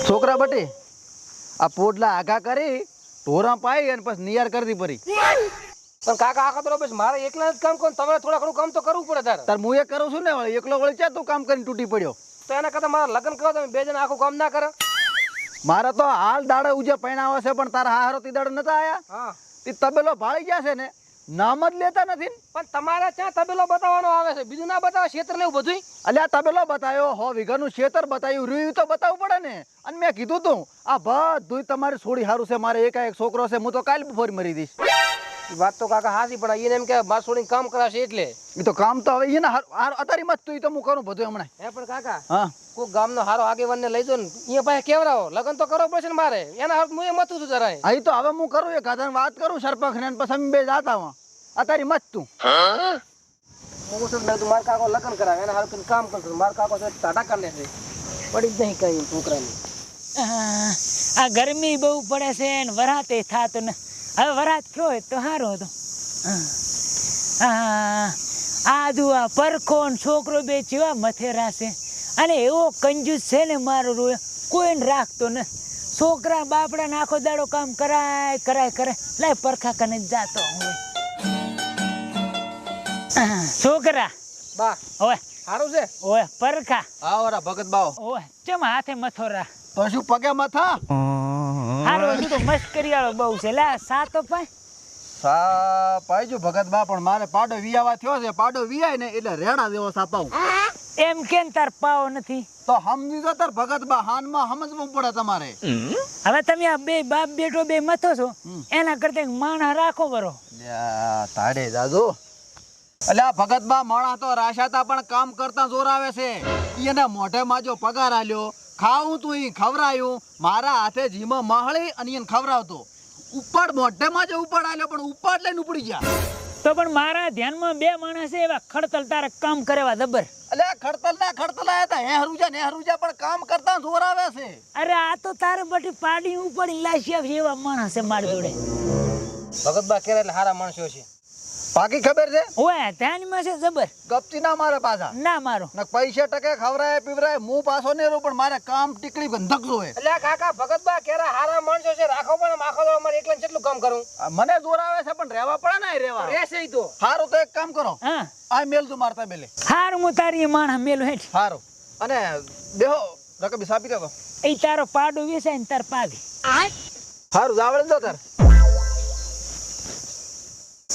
છોકરા બટી આ પોડલા આગા કરી ઢોરા પાઈ અને પછી નિયાર કરતી પરી. પણ કાકા આખા તો બસ મારે એકલા જ કામ કોણ તમારે થોડા ઘણું કામ તો કરવું પડે તારે. તાર હું એ કરું છું ને એકલો વળી ચા તું કામ કરીને તૂટી પડ્યો. તો એના કરતા મારા લગ્ન કરો તમે બે જણ આખું કામ ના કરે. મારા તો હાલ દાડે ઉજે પૈણાવા છે પણ તારા હારો તી દાડે નતા આયા. હા તે તબેલો ભાળી ગયા છે ને નામ જ લેતા નથી ને. પણ તમારે ત્યાં તબેલો બતાવવાનો આવે છે બીજું ના બતાવે ક્ષેત્ર ને એવું બધું. અલ્યા તબેલો બતાવ્યો 100 વીઘાનું ખેતર બતાવ્યું રૂયું તો બતાવવું પડે ને. અને મેં કીધું તું આ બધું તમારી છોડી હારું છે મારે એક છોકરો છે હું તો કાલ બપોર મરી દઈશ. વાત તો કાકા હાસી પણ એને એમ કે માર છોડીને કામ કરાશે એટલે. એ તો કામ તો હવે એને અતારી મત તું તો હું કરું બધું હમણાં. હે પણ કાકા હા કોઈ ગામનો હારો આગેવાન ને લઈ દો ને અહીંયા પાસે કેવરાવો લગ્ન તો કરવો પડશે ને મારે એના હાથ હું એ મતું છું જરાય. અહીં તો હવે હું કરું એક આધાર વાત કરું સરપંચ ને પછી અમે બે જાતા હો અતારી મત તું. હું શું તું મારા કાકો લગ્ન કરાવે એના હારું કામ કરશે મારા કાકો ટાટા કરી છે પડી જ નહીં કઈ છોકરાને. આ ગરમી બહુ પડે છે ને વરાતે થાતો ને હવે વરાત થયો હોય તો સારું હતું. આદુ આ પરખો ને છોકરો બે જેવા મથેરા છે અને એવો કંજૂસ છે ને મારો રોય કોઈને રાખતો ને. છોકરા બાપડા ને આખો દાડો કામ કરાય કરાય કરે લાય પરખા કને જાતો હોય. છોકરા બા ઓય સારું છે ઓય પરખા આવરા ભગત બાવો ઓય ચમ હાથે મથોરા તો શું પગે મથા હારું હજુ તો મસ્કરી વાળો બહુ છે લા સાતો પાય સા પાઈજો ભગત બા પણ મારે પાડો વિયાવા થયો છે પાડો વિયાય ને એટલે રેડા જેવો સાપાવું. એમ કેમ તાર પાવો નથી તો સમજી જો તાર ભગત બા હાનમાં સમજવું પડે તમારે. હવે તમે આ બે બાપ બેટો બે મથો છો એના કરતા માણસ રાખો બરો. તાડે જાજો અલ્યા ભગત બા મોણા તો રાશાતા પણ કામ કરતા જોર આવે છે. એને મોઢે માં જો પગાર આલ્યો ખાવું તું ઈ ખવરાયું મારા હાથે જીમાં મહળી અને એને ખવરાવતો ઉપાડ મોઢે માં જો ઉપાડ આલ્યો પણ ઉપાડ લઈને ઉપડી ગયા. તો પણ મારા ધ્યાનમાં બે માણસ છે એવા ખડતલ તારે કામ કરેવા જબર. અલ્યા ખડતલ આયા તા હેરુજા પણ કામ કરતા જોર આવે છે. અરે આ તો તારે બટી પાડી ઉપાડી લાશ્યા એવા માણસ છે મારી જોડે. ભગત બા કેરા એટલે સારા માણસો છે. બાકી ખબર છે ઓય ધ્યાનમાં છે જબર. ગપચી ના મારે પાછા ના મારો ને પૈસા ટકે ખવરાય પીવરાય હું પાછો ને રહું પણ મારે કામ ટીકડી બંધક જોવે. એટલે કાકા ભગત બા કેરા સારા માણસો છે રાખો પણ આખો તો અમારે એકલા કેટલું કામ કરું. મને જોર આવે છે પણ રહેવા પડે ને રહેવા રહેશે ઈ તો. સારું તો એક કામ કરો હા આ મેલ તું મારતા બેલે હારું હું તારી માણસ મેલું હેઠ. સારું અને દેહો રકબી સાપી દો એ તારો પાડો વેસાય ને તાર પાવી. સારું જાવડે દો તાર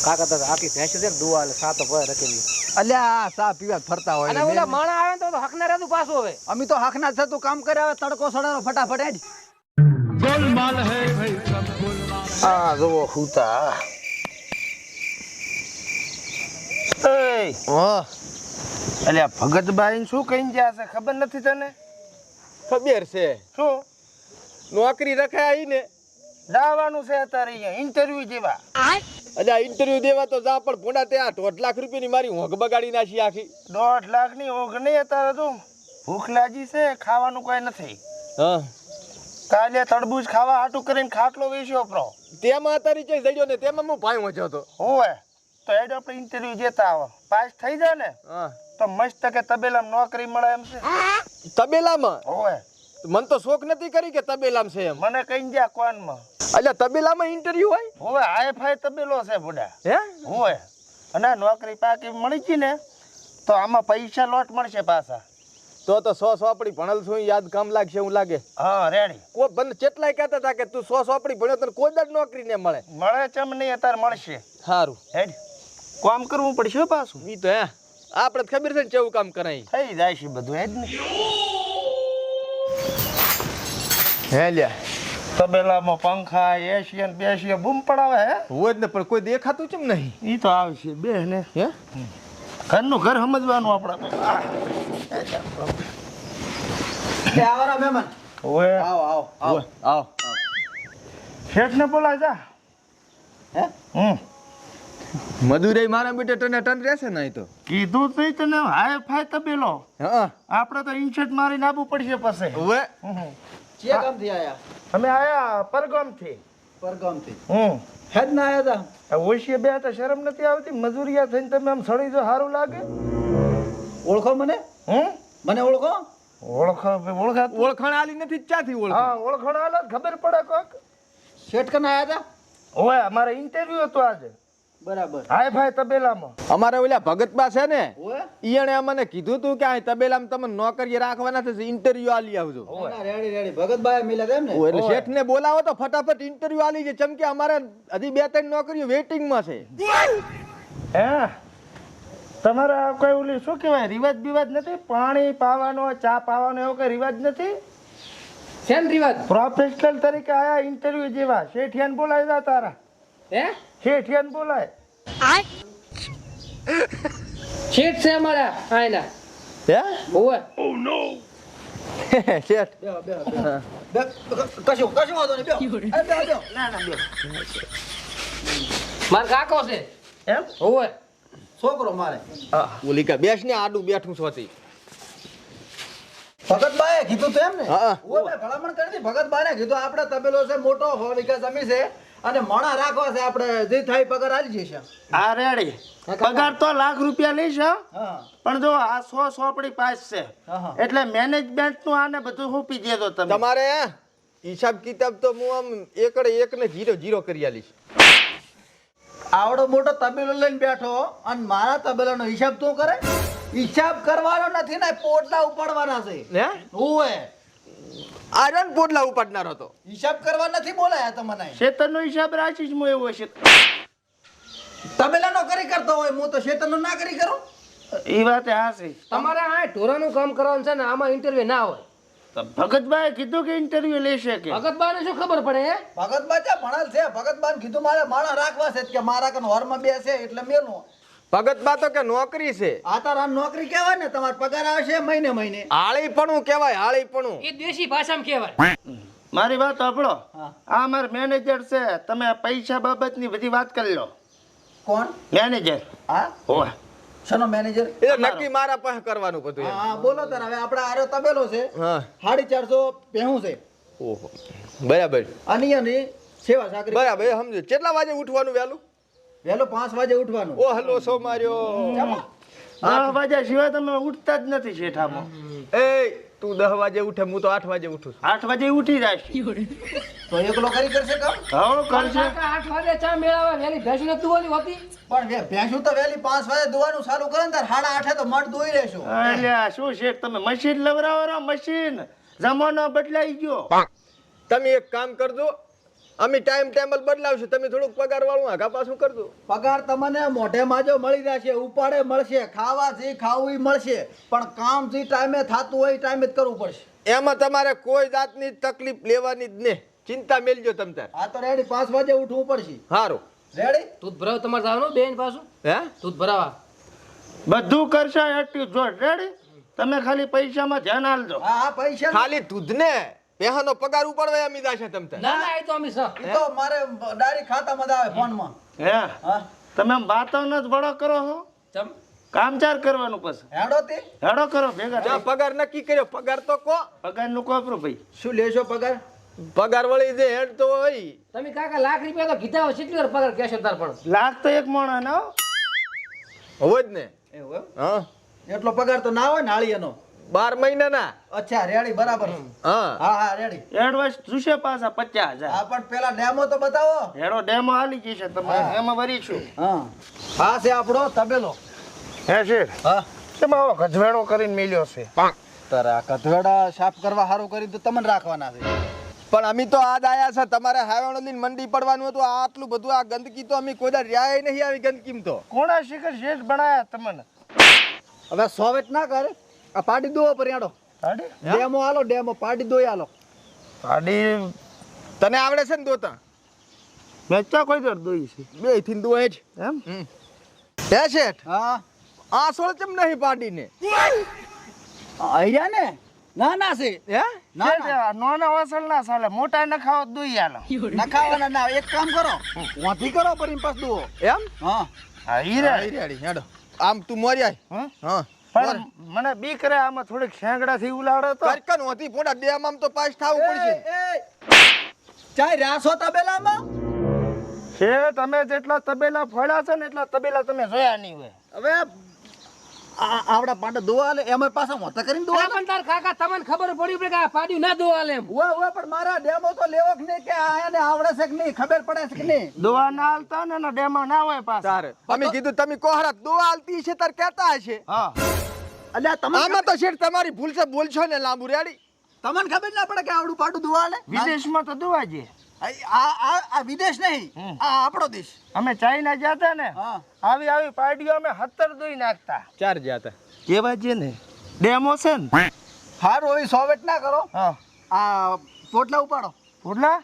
કાકા તો આખી ભેંસ છે દુઆ એટલે સાતો પર રખેલી. અલ્યા સા પીવા ફરતા હોય અને ઓલા માણા આવે તો હક ના રહેતું પાછું હવે. અમે તો હકના છે તું કામ કરે હવે તડકો સડારો ફટાફટ હેડ. गोलमाल है भाई सब गोलमाल. આ જો હુતા એ ઓ અલ્યા ભગતભાઈ શું કહીને ગયા છે ખબર નથી તને? ખબર છે શું નોકરી રખાય ને દાવાનું છે અત્યારે અહીંયા ઇન્ટરવ્યુ જેવા. અલ્યા ઇન્ટરવ્યુ દેવા તો જા પણ ભોંડા ત્યાં 2.5 લાખ રૂપિયાની મારી ઊંઘ બગાડી નાખી આખી. 1.5 લાખની ઊંઘ નહીં અત્યારે તો ભૂખ લાગી છે ખાવાનું કોઈ નથી. હા કાલે તરબૂચ ખાવા હાટું કરીને ખાટલો વેચ્યો પ્રો તેમાં તારી ચઈ જડ્યો ને તેમાં હું ભાઈ વચ્યો હતો. હોય તો એડ આપણે ઇન્ટરવ્યુ જેતા આવો પાસ થઈ જાય ને હા તો મસ્ત કે તબેલામાં નોકરી મળે એમ છે. તબેલામાં હોય મન તો શોખ નથી કરી કે તબેલામાં છે એમ. મને કહીને ગયા કોનમાં અલ્યા તબેલામાં ઇન્ટરવ્યુ હોય હોય હાઈ ફાઈ તબેલો છે બુડા. હે હોય અને નોકરી પાકી મળી ગઈ ને તો આમાં પૈસા લોટ મળશે પાછા. તો 100 સોપડી ભણેલ છું યાદ કામ લાગશે એવું લાગે. હા રેડી કોઈ બંધ કેટલાય કહેતા હતા કે તું 100 સોપડી ભણ્યો તને કોઈ જ નોકરી ને મળે. મળે ચમ નહીં અત્યારે મળશે. સારું હેડ કામ કરવું પડશે પાછું. ઈ તો હે આપણે ખબર છે ને કેવું કામ કરાય થઈ જાય છે બધું હેડ ને. હે લ્યા તબેલામાં પંખા એશિયન બેશિયન બૂમ પડાવે હે હોય જ ને પણ કોઈ દેખાતું કેમ નહીં. ઈ તો આવશે બે ને હે ઘરનું ઘર સમજવાનું આપણે. એ આવરા મહેમાન ઓય આવો આવો આવો આવો શેઠ ને બોલાય જા. હે મધુરાઈ મારા બેટે ટને ટન રહેશે ને ઈ તો કીધું તો તને હાય ફાય તબેલો હા આપણે તો ઇન્શર્ટ મારીને આવવું પડશે પછી. હવે કે કામ થી આયા અમે આયા પરગામ થી. પરગામ થી હેડ ના આયા તા ઓશિયે બે તો શરમ નથી આવતી મજૂરિયા થઈને તમે આમ સડી જો સારું લાગે. ઓળખો મને મને ઓળખો ઓળખાતું ઓળખાણ આલી નથી ક્યાંથી ઓળખાણ હા ઓળખાણ આલે ખબર પડે કોક શેઠ કને આયા હતા ઓય અમારે ઇન્ટરવ્યુ હતો આજે બરાબર હાય ભાઈ તબેલામાં અમારે ઓલા ભગતબા છે ને ઓય ઈયણે અમને કીધું તું કે આ તબેલામાં તમે નોકરી રાખવાના છે ઇન્ટરવ્યુ આલી આવજો રેડી રેડી ભગતભાઈ મિલે એમ ને ઓ એટલે શેઠ ને બોલાવો તો ફટાફટ ઇન્ટરવ્યુ આલી છે ચમ કે અમારે હજી 2-3 નોકરીઓ વેઇટિંગ માં છે હે તમારે આ કોઈ ઓલી શું કહેવાય રિવાજ બિવાજ નથી પાણી પાવાનો ચા પાવાનો એવો કઈ રિવાજ નથી શેન રિવાજ પ્રોફેશનલ તરીકે આયા ઇન્ટરવ્યુ જેવા શેઠિયાને બોલાય જા તારા હે શેઠિયાને બોલાય શેઠ છે અમારા આયના હે ઓય શેઠ કશું વાંધો નહીં બેહો ના ના બે માર કાકો છે એમ ઓય છોકરો મારે ઓલી કે બેસ ને આડું બેઠું છોતી ભગતબાએ કીધું તો એમ ને હા. ઓય મેં ભલામણ કરી હતી ભગતબાને કીધું આપણે તબેલો છે મોટો 100 વીઘા જમીન છે અને મણા રાખવા છે આપણે જે થાય પગાર આલી જશે આ રેડી પગાર તો લાખ રૂપિયા લઈશ હો. હા પણ જો આ 100 સોપડી પાસ છે હા. એટલે મેનેજમેન્ટ નું આને બધું હોપી દેજો તમે તમારે હિસાબ કિતાબ તો હું આમ એકડે એક ને 0-0 કરી આલીશ આવડો મોટો તબેલો લઈને બેઠો અને મારા તબેલાનો હિસાબ તું કરે હિસાબ કરવાનો નથી ને પોટલા ઉપાડવાના છે હે ઓય આર્યન પોટલા ઉપાડનારો તો હિસાબ કરવા નથી બોલાયા તમને શેતરનો હિસાબ રાખીશ હું એવું હશે તબેલાનો કરી કરતો હોય હું તો શેતરનો ના કરી કરું એ વાત હાસી તમારે આ ઢોરાનું કામ કરવાનું છે ને આમાં ઇન્ટરવ્યુ ના હોય તો ભગતભાઈ કીધું કે ઇન્ટરવ્યુ લેશે કે ભગતભાઈને શું ખબર પડે હે ભગતબા ચા ભણેલ છે ભગતબાને કીધું મારે માણા રાખવા છે કે મારા કન હોરમાં બે છે એટલે મેલું ભગતબા તો કે નોકરી છે આ તારા નોકરી કહેવાય ને તમારો પગાર આવશે મહિને હાળીપણું કહેવાય હાળીપણું એ દેશી ભાષામાં કહેવાય મારી વાત સાંભળો આ માર મેનેજર છે તમે પૈસા બાબતની બધી વાત કરી લો કોણ મેનેજર હા ઓય શનો મેનેજર એ નક્કી મારા પાસે કરવાનું બધું હા બોલો તાર હવે આપણે આરો તબેલો છે હા 450 પહેું છે ઓહો બરાબર અનિયની સેવા સાકરી બરાબર સમજો કેટલા વાગે ઉઠવાનું વહેલું 5 વાગે ઉઠવાનું ઓ હલો સો માર્યો 10 વાગ્યા સિવાય તમે ઉઠતા જ નથી શેઠામાં એ તું 10 વાગે ઉઠે હું તો 8 વાગે ઉઠું 8 વાગે ઉઠી જાય તો એકલો કરી કરશે કામ હા કરશે કાકા 8 વાગે ચા મેળાવે વેલી ભેંસ ને તુવાની હોતી પણ ભેંસું તો વહેલી 5 વાગે દોવાનું ચાલુ કરે ને તાર 8:30 તો મઠ દોઈ રહેશો અલ્યા શું શેઠ તમે મશીન લવરાવો મશીન જમાનો બદલાઈ ગયો તમે એક કામ કરજો અમે ટાઈમ ટેબલ બદલાવશું તમે થોડુંક પગાર વાળું આગા પાછું કરજો પગાર તમને મોઢે માજો મળી જશે ઉપાડે મળશે ખાવા જે ખાવું ઈ મળશે પણ કામ જે ટાઈમે થતું હોય ટાઈમે જ કરવું પડશે એમાં તમારે કોઈ જાતની તકલીફ લેવાની જ ને ચિંતા મેલજો તમ તાર હા તો રેડી 5 વાગે ઉઠવું પડશે સારું રેડી દૂધ ભરાવ તમારે જવાનું બેન પાછું હે દૂધ ભરાવા બધું કરશે એટલું જો રેડી તમે ખાલી પૈસામાં ધ્યાન આલજો હા પૈસા ખાલી દૂધ ને પેહાનો પગાર ઉપાડવા અમી જાશે તમ તાર ના ના એ તો અમે સર ઈ તો મારે ડાયરેક્ટ ખાતામાં જ આવે ફોનમાં હે હા તમે વાતાવરણ જ બળો કરો છો ચમ કામચાર કરવાનું પછી હેડો તે હેડો કરો ભેગા પગાર નક્કી કર્યો પગાર તો કો પગારનું કોપરું ભાઈ શું લેશો પગાર પગાર વળી જે હેડ તો હોય તમે કાકા લાખ રૂપિયા તો કીધા હોય કેટલી વાર પગાર કહેશો તાર પણ લાખ તો એક મોણા ના હોય જ ને એવું હા એટલો પગાર તો ના હોય ને હાળીયાનો 12 મહિનાના અચ્છા રેડી બરાબર હા હા હા રેડી એડવાન્સ જોશે પાછા 50,000 હા પણ પેલા ડેમો તો બતાવો હેડો ડેમો આલી જશે તમે એમાં ભરીશું હા હા છે આપણો તબેલો હે શેર હા તમે આવો ગજવેડો કરીને મેલ્યો છે તારા કધવેડા સાફ કરવા સારું કરી તો તમને રાખવાના છે પણ અમે તો આજ આયા છે તમારે હાવણો લઈને મંડી પડવાનું હતું આટલું બધું આ ગંદકી તો અમે કોઈ રહ્યા નહીં આવી ગંદકીમાં તો કોણા શિખર શેઠ બનાયા તમને હવે સોવેટ ના કરે આ પાડી દો પર યાડો પાડી ડેમો આલો ડેમો પાડી દો આલો પાડી તને આવડે છે ને દોતા મેં તો કોઈ દર દોઈ છે બે થી દોય જ એમ હે શેઠ હા આ સોળ ચમ નહીં પાડીને આયા ને ના ના છે હે ના ના નાના વસલ ના ચાલે મોટા ન ખાવ દોઈ આલો નખાવાના ના એક કામ કરો વાંથી કરો પર પાસ દો એમ હા હા હીરા હીરાડી હેડો આમ તું મોરી આય હા પણ મને બીક રે આમાં થોડીક શેંગડા થી ઉલાડે તો કરકન હોતી પોડા ડેમ આમ તો પાસ થાવું પડશે ચાય રાસો તબેલામાં છે તમે જેટલા તબેલા ફળ્યા છે ને એટલા તબેલા તમે જોયા નહીં હોય હવે આવડા પાંડા દોવા લે એમાં પાછા મોતા કરીને દોવા અલા પણ તાર કાકા તમને ખબર પડી પડે કે આ પાડ્યું ના દોવા લે એમ. ઓય પણ મારા ડેમો તો લેવો કે નહીં કે આને આવડે છે કે નહીં ખબર પડે છે કે નહીં દોવા ના હાલતા ને એના ડેમાં ના હોય પાછા. તારે અમે કીધું તમે કોહરા દોવા આલતી છે તાર કહેતા હશે. હા અલ્યા આમાં તો શેઠ તમારી ભૂલ છે, બોલશો ને લાંબુ રેડી. તમને ખબર ના પડે કે આવડું પાટું દોવા લે વિદેશમાં તો દોવા છે. આ વિદેશ નહીં આ આપણો દેશ. અમે ચાઇના જતા ને હા આવી પાર્ટીઓ અમે 17 દોઈ નાખતા. ચાર જાતા કેવા છે ને ડેમો છે ને. હારું હોય સોવેટ ના કરો. હા આ પોટલા ઉપાડો. પોડલા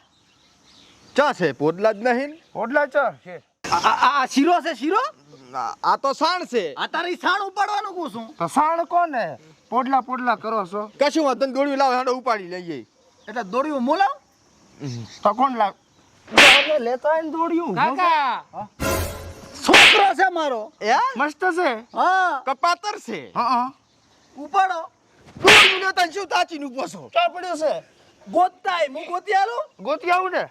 ચા છે પોદલા જ નહીં. પોડલા ચો છે. આ શીરો છે શીરો. આ તો સાણ છે. આ તારી સાણ ઉપાડવાનું કહું છું. તો સાણ કોને પોડલા કરો છો. કશું વાંધો નહીં, દોડ્યું લાવ હાડો ઉપાડી લઈએ. એટલે દોડ્યું મોલાવ. તો કોણ લાવ દોડે લેતા આવીને દોડ્યું. કાકા છોકરો છે મારો. મસ્ત છે. હા કપાતર છે. હા ઉપાડો. દોડ્યું લેતા શું તાચી નું પોસો. ક્યાં પડ્યું છે. ગોતાય હું ગોતી આલો. ગોતી આવું ને.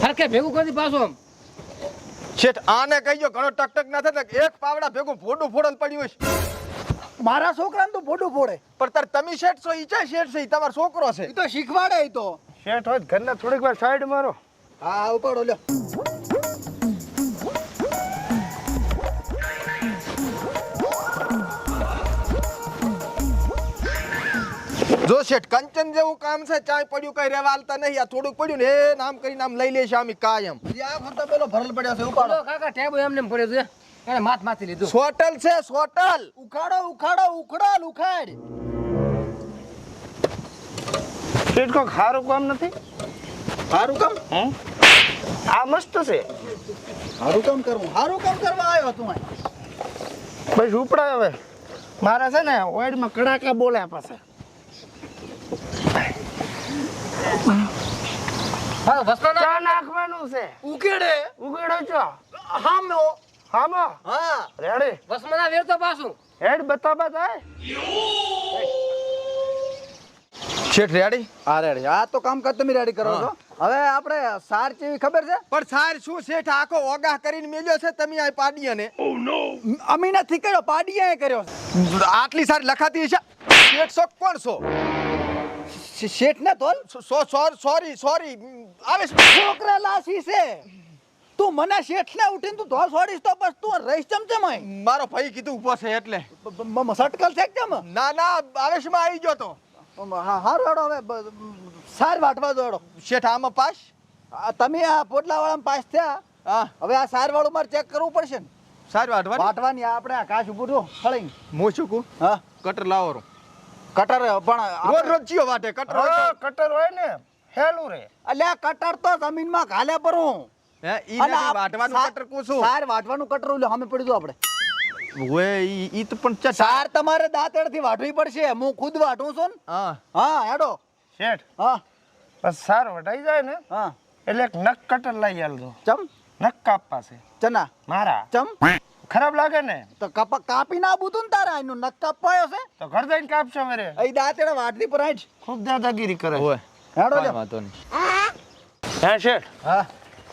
હરકે ભેગું કરી પાછો આમ. શેઠ આને કહીજો ઘણો ટક ના થાય તો એક પાવડા ભેગું ફોડું ફોડલ પડ્યું હશે. મારા છોકરાને તો ફોટું ફોડે. પણ તાર તમે શેઠ છો ઈ ચા શેઠ છે ઈ તમારો છોકરો છે. એ તો શીખવાડે એ તો. શેઠ હોય ઘરના થોડીક વાર સાઈડ મારો. હા ઉપાડો લ્યો. જો શેઠ કંચન જેવું કામ છે, ચાય પડ્યું કઈ રેવા આલતા નહીં. આ થોડુંક પડ્યું ને એ નામ કરીને આમ લઈ લેશે આમ કાયમ. હજી આ ફરતા પેલો ભરલ પડ્યો છે ઉપાડો. બોલો કાકા ટેબુ એમને એમ પડ્યું છે. એને માથી લીધું. સોટલ છે સોટલ. ઉખાડો ઉખાડો ઉખડાલ ઉખાડ. શેઠ કોઈ ખારું કામ નથી. હારું કામ. આ મસ્ત છે. હારું કામ કરવું. હારું કામ કરવા આવ્યો તું અહીં. બસ ઉપડાય હવે. મારા છે ને ઓઈડમાં કડાકા બોલ્યા પાસે. હા વસનો ના ચા નાખવાનું છે. ઉકેડે. ઉગેડો છો. હામો. હામાં હા રેડી વસમના વેર તો પાછું. હેડ બતાવા થાય. શેઠ રેડી. આ રેડી. આ તો કામ કર તમે રેડી કરો છો. હવે આપણે સાર કેવી ખબર છે. પણ સાર શું શેઠ આખો ઓગાહ કરીને મેલ્યો છે તમે આ પાડીયાને. અમી નથી કર્યો પાડીએ કર્યો. આટલી સારી લખાતી છે. શેઠ શોખ કોણ છો? શેઠ ને તોલ. સોરી આવે છે. છોકરા લાસી છે. તું મને શેઠ ને ઉઠીને તું ધોળ છોડીશ તો બસ તું રહીશ ચમચમાય. મારો ભાઈ કીધું ઉભો છે એટલે. સટકલ છે કેમ. ના આવેશમાં આવી ગયો તો. હારું હેડો હવે સાર વાટવા દો હેડો. શેઠ આમાં પાસ. તમે આ પોટલા વાળામાં પાસ થયા. હા હવે આ સાર વાળું મારે ચેક કરવું પડશે ને. સારી વાટવાની. વાટવાની આપણે આ કાશ ઉભું રહ્યો ફળીને. હું શું કહું? હા કટર લાવો રો. કટર પણ રોજ ચિયો વાટે કટર હોય હા કટર હોય ને હેલું રે. અલ્યા કટર તો જમીનમાં ઘાલે પરું. હે ઈ નથી વાટવાનું કટર કુછું. સાર વાટવાનું કટર લ્યો સામે પડી દો આપણે. ઓય ઈ તો પણ ચા. સાર તમારે દાંતેડથી વાટવી પડશે. હું ખુદ વાટું છું ને. હા હા હેડો. શેઠ હા બસ સાર વટાઈ જાય ને હા એટલે એક નખ કટર લઈ આલજો. ચમ નખ કાપવા છે ચના મારા. ચમ ખરાબ લાગે ને તો કાપી ના બુતું ને તારા એનું નક કાપાયો છે. તો ઘર જઈને કાપશો મેરે. અહીં દાંતેડે વાટતી પર આજ ખૂબ દાદાગીરી કરે. ઓય હેડો કાંઈ લ્યો. વાંધો નહીં. હે શેઠ હા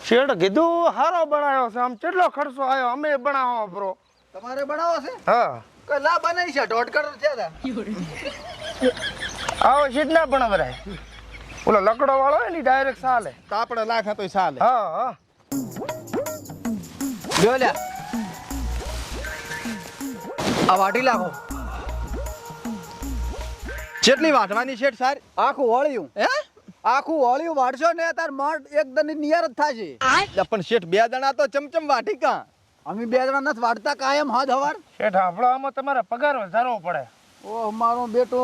શેઠ કીધું હારો બનાવ્યો છે. આમ કેટલો ખર્ચો આવ્યો અમે બનાવો બ્રો. તમારે બનાવો છે. હા કઈ લા બનાવી છે દોઢ કરોડ છે તા. આવો શીટ ના બનાવરાય. ઓલો લકડો વાળો હોય ને ડાયરેક્ટ ચાલે. તો આપણે લાખ હતો ચાલે. હા હા લ્યો લ્યા આ વાટી લાખો. કેટલી વાટવાની શેઠ સારી? આખું હોળ્યું. હે આખું હોળ્યું વાટશો ને તાર મઢ એકદમ નિયર જ થાશે. પણ શેઠ બે દણા તો ચમચમ વાટી કા. અમે બે જણા નથી વાટતા કાયમ હાથ હવાર. શેઠ આપણો આમાં તમારે પગાર વધારવો પડે. ઓહ મારો બેટો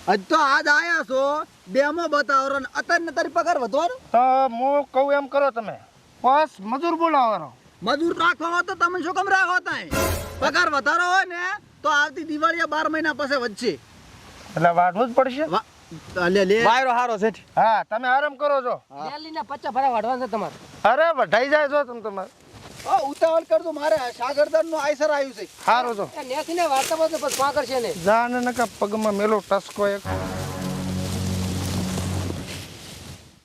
હજ તો આજ આયા છો ડેમો બતાવો ને અત્યારે તારી પગાર વધવાનો. તો હું કહું એમ કરો તમે બસ મજૂર બોલાવવાનો. મજૂર રાખવા હોય તો તમે શું કેમ રાખો તાય. પગાર વધારો હોય ને તો આવતી દિવાળીએ 12 મહિના પછી વધશે. એટલે વાટવું જ પડશે. લે લે વાયરો હારો શેઠ. હા તમે આરામ કરો છો. દિલ્હીના 50 ભરા વાઢવાના છે તમારે. અરે વઢાઈ જાય છો તમે તમારે. ઉતાવળ કરજો મારે સાગરદાન નું આયસર આવ્યું છે. સારું છો. એ નેસીને વાર્તા બોલતો પછી પાકર છે ને. જાને નકા પગમાં મેલો ટસકો એક.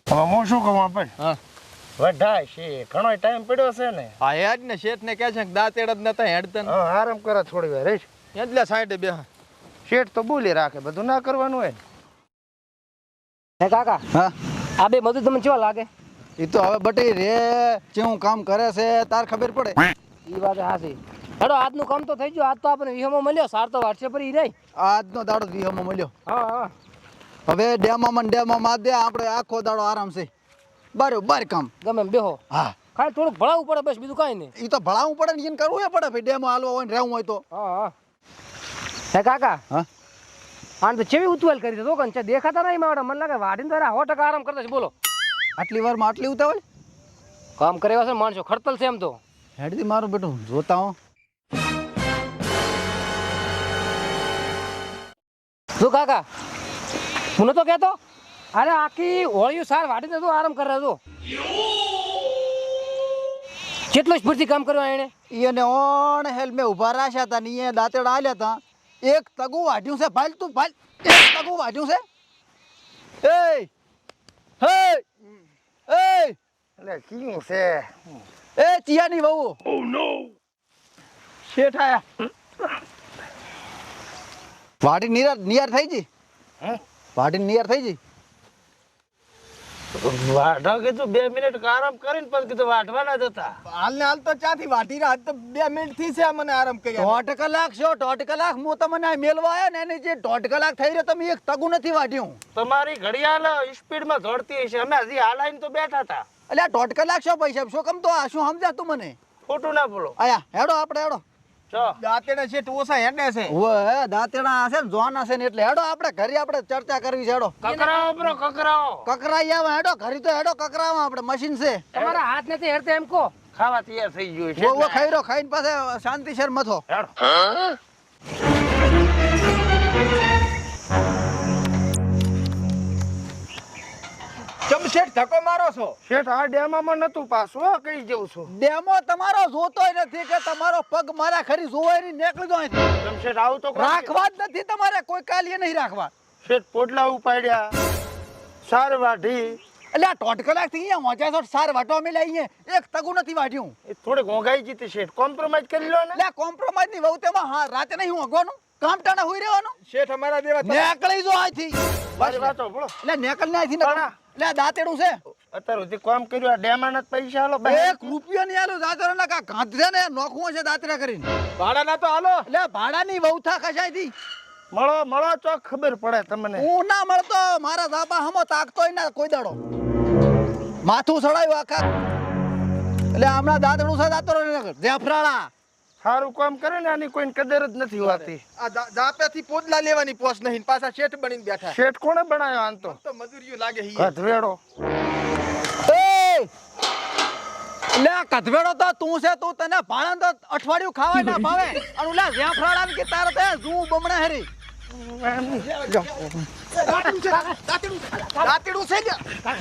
હવે હું શું કહું આપણે હા વઢાય છે ઘણો ટાઈમ પડ્યો છે ને. હા હેડ ને શેઠ ને કહે છે કે દાંતેડ જ નતા હેડતા ને. હા આરામ કરે થોડી વાર રેશ. એટલે સાઈડે બે શેઠ તો બોલી રાખે બધું ના કરવાનું હોય ને. હે કાકા હા આ બે મજૂર તમને કેવા લાગે? એ તો હવે બટી રે કેવું કામ કરે છે તાર ખબર પડે. એ વાત હાસી. હેડો આજનું કામ તો થઈ ગયું. આજ તો આપણે વિહમો મળ્યો. સાર તો વાટશે પર ઈ રહી. આજનો દાડો વિહમો મળ્યો. હા હા હવે ડેમમાં દે આપણે આખો દાડો આરામ છે. બરોબર કામ ગમે એમ બેહો. હા ખાલી થોડુંક ભણાવવું પડે બસ, બીજું કાંઈ નહીં. એ તો ભણાવવું પડે ને એને કરવું પડે ભાઈ. ડેમો હાલવો હોય ને રહેવું હોય તો. હા હા હે કાકા હા આને તો ચેવી ઉતવાલ કરી દો કંચા દેખાતા નહીં માવડા. મને લાગે વાડીને તો 100% આરામ કરતા છે. બોલો આટલી વારમાં આટલી ઉતાવળ કામ કરે એવા છે માણસો. ખડતલ છે એમ તો. હેડથી મારું બેટું જોતા હું. શું કાકા હું નતો કહેતો? અરે આખી હોળિયું સાર વાડીને તો આરામ કરે તો. કેટલો સ્ફૂર્તિ કામ કર્યું એને. એને ઓણ હેલ મેં ઊભા રાખ્યા હતા ને એ દાંતેડા આલ્યા હતા. એક તગુ વાઢ્યું છે ભાઈ તું ભાઈ. એક તગુ વાઢ્યું છે. એ હે એ એટલે કયું છે? એ ચિયાની વહુ. ઓ નો શેઠ આયા. વાઢી નિયાર થઈ જી. હે વાઢી નિયાર થઈ જી. વાઢા કીધું 2 મિનિટ આરામ કરીને પછી કીધું વાઢવાના જ હતા. હાલ ને હાલ તો ચાથી વાટી રહ્યા તો 2 મિનિટ થી છે મને આરામ કર્યા. 1.5 કલાક છો 1.5 કલાક હું તમને આ મેલવા આવ્યો ને એને જે 1.5 કલાક થઈ રહ્યો તમે એક તગુ નથી વાઢ્યું. તમારી ઘડિયાળ સ્પીડમાં દોડતી હશે. અમે હજી હાલાઈને તો બેઠા હતા. એટલે આ 1.5 કલાક છો પૈસા શું કમ તો આ શું સમજાતું મને. ખોટું ના બોલો. આયા હેડો આપણે હેડો. ચો દાંતેડા શેઠ ઓછા હેડે છે. ઓય દાંતેડા હશે ને જોવાના છે ને એટલે હેડો આપણે ઘરે આપણે ચર્ચા કરવી છે. હેડો કકરાઓ બ્રો કકરાઓ. કકરાઈ આવા હેડો ઘરે તો હેડો કકરાવા આપણે મશીન છે. તમારા હાથ નથી હેરતા એમ કહો. ખાવા તૈયાર થઈ ગયું છે. ઓ ખાઈ રહ્યો ખાઈને પાસે શાંતિસર મથો. હેડો. ચમ શેઠ ધક્કો મારો છો. શેઠ આ ડેમામાં નતું પાછું કઈ જવું છું. ડેમો તમારો જોતોય નથી કે તમારો પગ મારા ખરી જોવાય નહીં નીકળી દો અહીંથી. તમ શેઠ આવું તો કરો. રાખવા જ નથી તમારે કોઈ કાલીએ નહીં રાખવા. શેઠ પોટલા ઉપાડ્યા સાર વાઢી. એટલે આ 1.5 કલાક થી અહીંયા મોજા સાર વાટવા મેલે અહીંયા એક તગુ નથી વાઢ્યું. એ થોડી ઘોંઘાઈ જીતી શેઠ. કોમ્પ્રોમાઇઝ કરી લો ને. એટલે કોમ્પ્રોમાઇઝ ની વહુ તેમાં હા રાતે નહીં ઊંઘવાનું કામ ટાણા હોઈ રહેવાનું. શેઠ અમારા દેવા નીકળી જો અહીંથી. મારી વાતો બોલો. એટલે નીકળ ને અહીંથી નીકળ. એટલે આ દાંતેડું છે. અત્યારે સુધી કામ કર્યું. આ ડેમાના જ પૈસા આલો. 1 રૂપિયો નહીં આલું દાંતેડા ના કા ગાંધે ને નોખવું છે દાંતેડા કરીને. ભાડાના તો હાલો. એટલે ભાડાની વહુ થા કશાયથી મળો ચોક ખબર પડે તમને. હું ના મળતો મારા ધાબા હમો તાકતોય ના કોઈ દાડો. માથું સડાયું આખા. એટલે હમણાં દાંતડું છે દાંતરો જેફરાળા. સારું કામ કરે ને આની કોઈને કદર જ નથી હોતી. આ દાપેથી પોદલા લેવાની પોસ નહીં પાછા શેઠ બનીને બેઠા. શેઠ કોણે બનાવ્યો આમ તો? તો મજૂરીઓ લાગે હી. ગધવેડો. એ લે કધવેડો તો તું છે. તું તને ભાણન તો અઠવાડિયું ખાવાય ના ભાવે. અને ઓલા જેફરાળા કે તારે તે જું બમણા હેરી. દાંતેડું છે ને.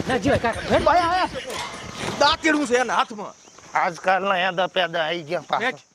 ના જીવાય કાકા. દાંતેડું છે એના હાથમાં. આજકાલના યાદા પેદા આવી ગયા પાછા.